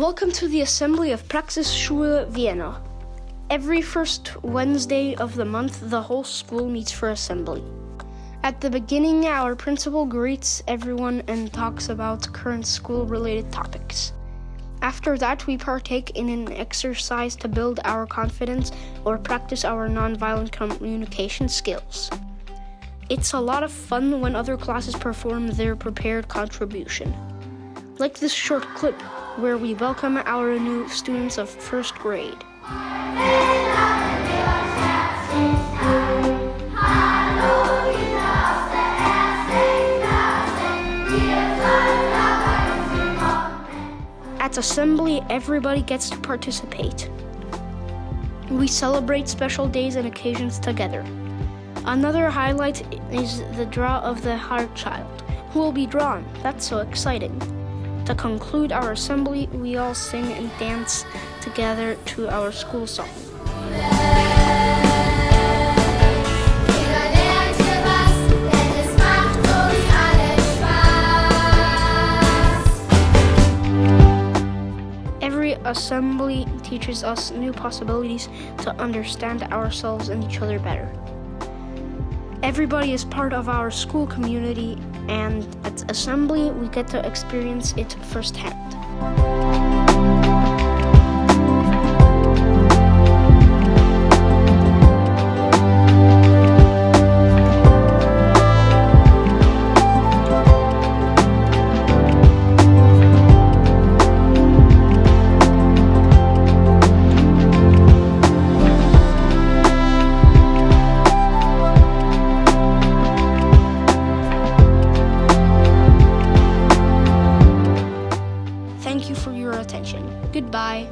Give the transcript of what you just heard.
Welcome to the assembly of Praxisvolksschule Vienna. Every first Wednesday of the month, the whole school meets for assembly. At the beginning, our principal greets everyone and talks about current school-related topics. After that, we partake in an exercise to build our confidence or practice our nonviolent communication skills. It's a lot of fun when other classes perform their prepared contribution. Like this short clip where we welcome our new students of first grade. At assembly, everybody gets to participate. We celebrate special days and occasions together. Another highlight is the draw of the heart child, who will be drawn. That's so exciting. To conclude our assembly, we all sing and dance together to our school song. Every assembly teaches us new possibilities to understand ourselves and each other better. Everybody is part of our school community, and at assembly, we get to experience it firsthand. Thank you for your attention. Goodbye.